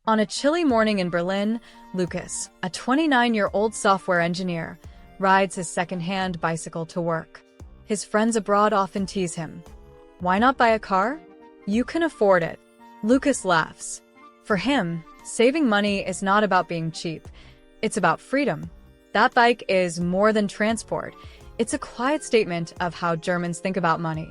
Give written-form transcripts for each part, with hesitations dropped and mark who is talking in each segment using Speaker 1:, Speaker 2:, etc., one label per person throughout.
Speaker 1: On a chilly morning in Berlin, Lucas, a 29-year-old software engineer, rides his second-hand bicycle to work. His friends abroad often tease him. Why not buy a car? You can afford it. Lucas laughs. For him, saving money is not about being cheap. It's about freedom. That bike is more than transport. It's a quiet statement of how Germans think about money.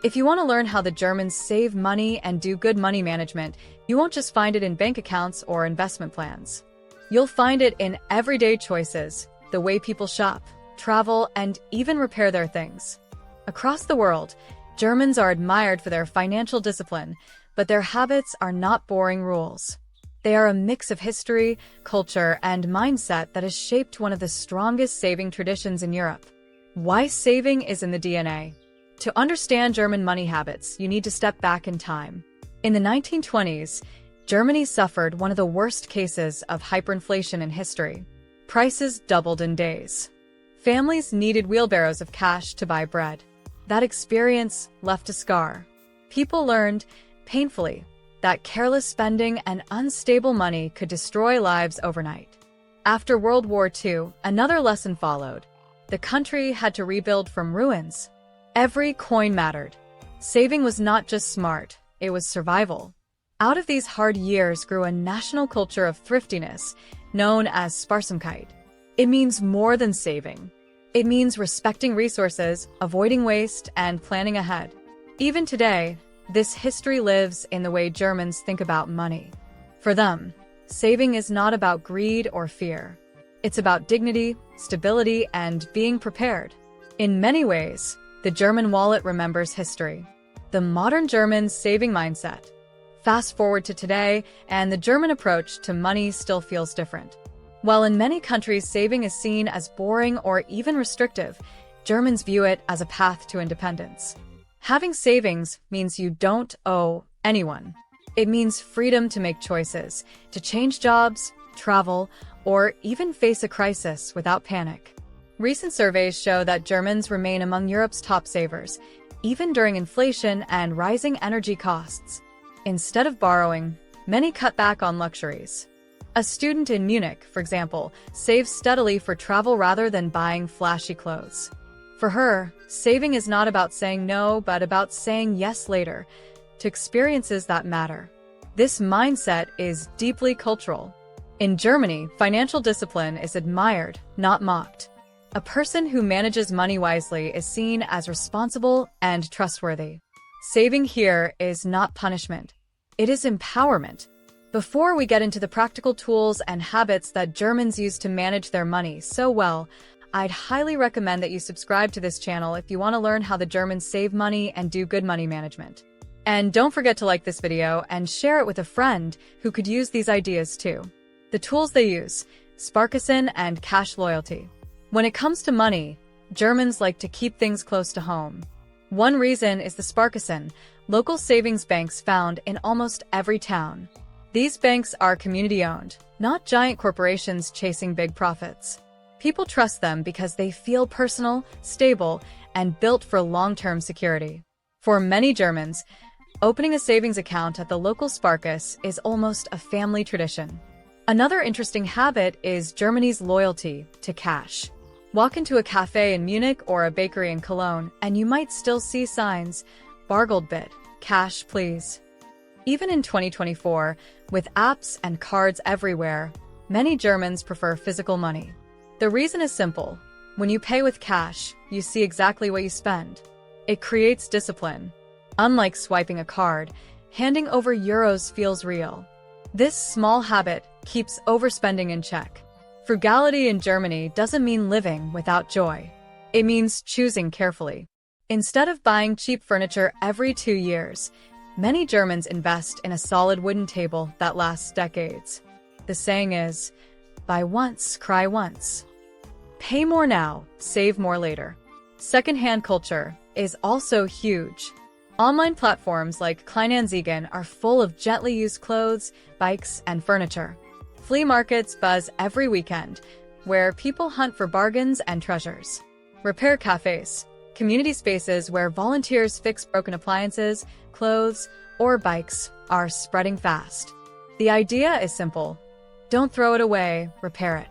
Speaker 1: If you want to learn how the Germans save money and do good money management, you won't just find it in bank accounts or investment plans. You'll find it in everyday choices, the way people shop, travel, and even repair their things. Across the world, Germans are admired for their financial discipline, but their habits are not boring rules. They are a mix of history, culture, and mindset that has shaped one of the strongest saving traditions in Europe. Why saving is in the DNA. To understand German money habits, you need to step back in time. In the 1920s, Germany suffered one of the worst cases of hyperinflation in history. Prices doubled in days. Families needed wheelbarrows of cash to buy bread. That experience left a scar. People learned, painfully, that careless spending and unstable money could destroy lives overnight. After World War II, another lesson followed. The country had to rebuild from ruins. Every coin mattered. Saving was not just smart, it was survival. Out of these hard years grew a national culture of thriftiness, known as Sparsamkeit. It means more than saving. It means respecting resources, avoiding waste, and planning ahead. Even today, this history lives in the way Germans think about money. For them, saving is not about greed or fear. It's about dignity, stability, and being prepared. In many ways, the German wallet remembers history. The modern German's saving mindset. Fast forward to today, and the German approach to money still feels different. While in many countries saving is seen as boring or even restrictive, Germans view it as a path to independence. Having savings means you don't owe anyone. It means freedom to make choices, to change jobs, travel, or even face a crisis without panic. Recent surveys show that Germans remain among Europe's top savers, even during inflation and rising energy costs. Instead of borrowing, many cut back on luxuries. A student in Munich, for example, saves steadily for travel rather than buying flashy clothes. For her, saving is not about saying no, but about saying yes later, to experiences that matter. This mindset is deeply cultural. In Germany, financial discipline is admired, not mocked. A person who manages money wisely is seen as responsible and trustworthy. Saving here is not punishment. It is empowerment. Before we get into the practical tools and habits that Germans use to manage their money so well, I'd highly recommend that you subscribe to this channel if you want to learn how the Germans save money and do good money management. And don't forget to like this video and share it with a friend who could use these ideas too. The tools they use: Sparkassen and cash loyalty. When it comes to money, Germans like to keep things close to home. One reason is the Sparkassen, local savings banks found in almost every town. These banks are community-owned, not giant corporations chasing big profits. People trust them because they feel personal, stable, and built for long-term security. For many Germans, opening a savings account at the local Sparkasse is almost a family tradition. Another interesting habit is Germany's loyalty to cash. Walk into a cafe in Munich or a bakery in Cologne, and you might still see signs, "Bargeldbit, cash please." Even in 2024, with apps and cards everywhere, many Germans prefer physical money. The reason is simple. When you pay with cash, you see exactly what you spend. It creates discipline. Unlike swiping a card, handing over euros feels real. This small habit keeps overspending in check. Frugality in Germany doesn't mean living without joy. It means choosing carefully. Instead of buying cheap furniture every 2 years, many Germans invest in a solid wooden table that lasts decades. The saying is, buy once, cry once. Pay more now, save more later. Secondhand culture is also huge. Online platforms like Kleinanzeigen are full of gently used clothes, bikes, and furniture. Flea markets buzz every weekend, where people hunt for bargains and treasures. Repair cafes, community spaces where volunteers fix broken appliances, clothes, or bikes, are spreading fast. The idea is simple. Don't throw it away, repair it.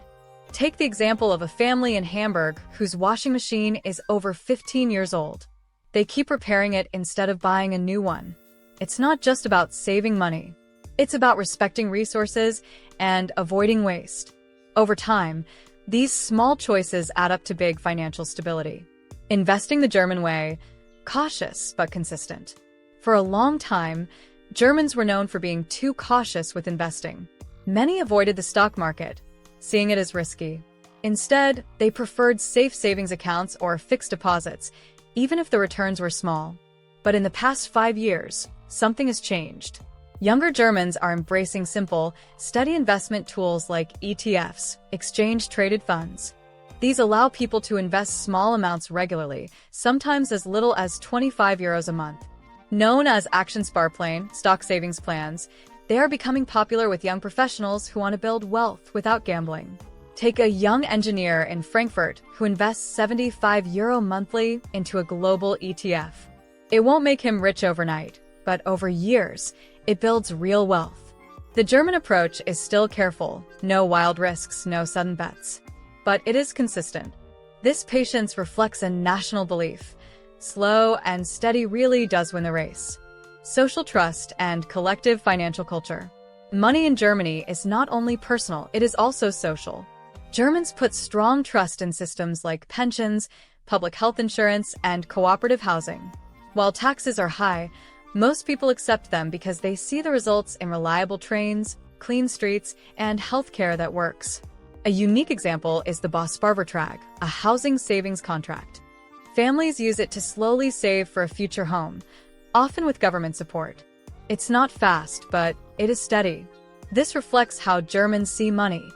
Speaker 1: Take the example of a family in Hamburg whose washing machine is over 15 years old. They keep repairing it instead of buying a new one. It's not just about saving money. It's about respecting resources and avoiding waste. Over time, these small choices add up to big financial stability. Investing the German way, cautious but consistent. For a long time, Germans were known for being too cautious with investing. Many avoided the stock market, seeing it as risky. Instead, they preferred safe savings accounts or fixed deposits, even if the returns were small. But in the past 5 years, something has changed. Younger Germans are embracing simple, steady investment tools like ETFs, exchange-traded funds. These allow people to invest small amounts regularly, sometimes as little as €25 a month. Known as Action Sparplan, stock savings plans, they are becoming popular with young professionals who want to build wealth without gambling. Take a young engineer in Frankfurt who invests €75 monthly into a global ETF. It won't make him rich overnight, but over years, it builds real wealth. The German approach is still careful, no wild risks, no sudden bets. But it is consistent. This patience reflects a national belief. Slow and steady really does win the race. Social trust and collective financial culture. Money in Germany is not only personal, it is also social. Germans put strong trust in systems like pensions, public health insurance, and cooperative housing. While taxes are high, most people accept them because they see the results in reliable trains, clean streets, and healthcare that works. A unique example is the Sparvertrag, a housing savings contract. Families use it to slowly save for a future home, often with government support. It's not fast, but it is steady. This reflects how Germans see money,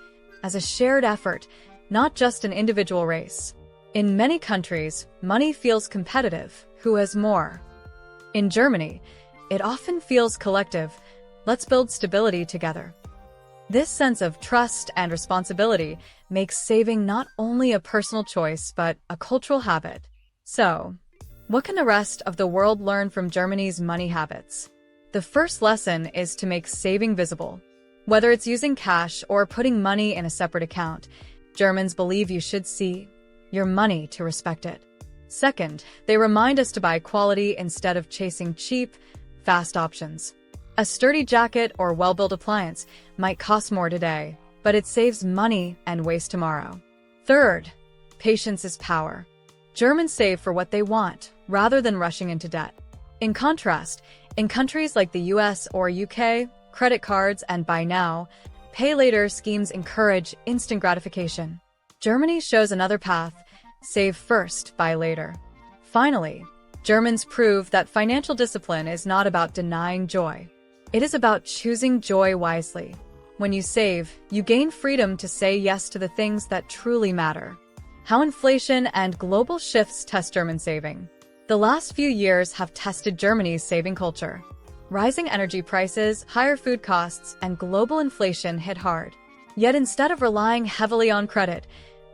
Speaker 1: as a shared effort, not just an individual race. In many countries, money feels competitive, who has more. In Germany, it often feels collective, let's build stability together. This sense of trust and responsibility makes saving not only a personal choice, but a cultural habit. So, what can the rest of the world learn from Germany's money habits? The first lesson is to make saving visible. Whether it's using cash or putting money in a separate account, Germans believe you should see your money to respect it. Second, they remind us to buy quality instead of chasing cheap, fast options. A sturdy jacket or well-built appliance might cost more today, but it saves money and waste tomorrow. Third, patience is power. Germans save for what they want, rather than rushing into debt. In contrast, in countries like the US or UK, credit cards and buy now, pay later schemes encourage instant gratification. Germany shows another path: save first, buy later. Finally, Germans prove that financial discipline is not about denying joy. It is about choosing joy wisely. When you save, you gain freedom to say yes to the things that truly matter. How inflation and global shifts test German saving. The last few years have tested Germany's saving culture. Rising energy prices, higher food costs, and global inflation hit hard. Yet instead of relying heavily on credit,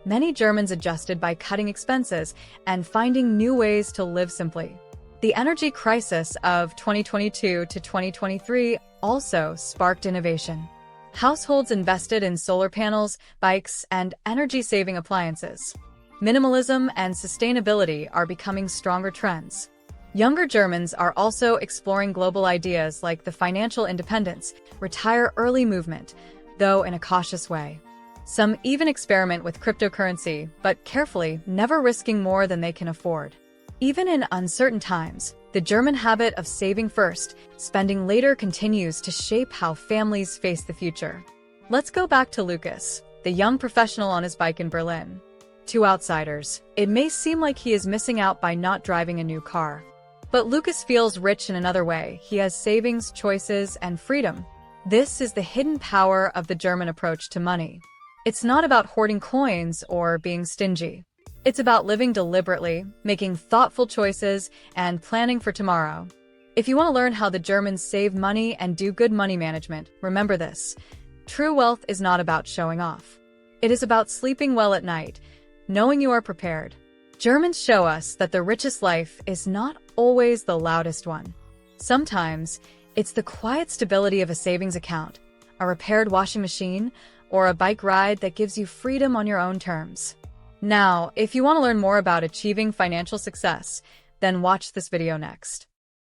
Speaker 1: many Germans adjusted by cutting expenses and finding new ways to live simply. The energy crisis of 2022 to 2023 also sparked innovation. Households invested in solar panels, bikes, and energy-saving appliances. Minimalism and sustainability are becoming stronger trends. Younger Germans are also exploring global ideas like the financial independence, retire early movement, though in a cautious way. Some even experiment with cryptocurrency, but carefully, never risking more than they can afford. Even in uncertain times, the German habit of saving first, spending later continues to shape how families face the future. Let's go back to Lucas, the young professional on his bike in Berlin. To outsiders, it may seem like he is missing out by not driving a new car. But Lucas feels rich in another way. He has savings, choices, and freedom. This is the hidden power of the German approach to money. It's not about hoarding coins or being stingy. It's about living deliberately, making thoughtful choices, and planning for tomorrow. If you want to learn how the Germans save money and do good money management, remember this: true wealth is not about showing off. It is about sleeping well at night, knowing you are prepared. Germans show us that the richest life is not always the loudest one. Sometimes, it's the quiet stability of a savings account, a repaired washing machine, or a bike ride that gives you freedom on your own terms. Now, if you want to learn more about achieving financial success, then watch this video next.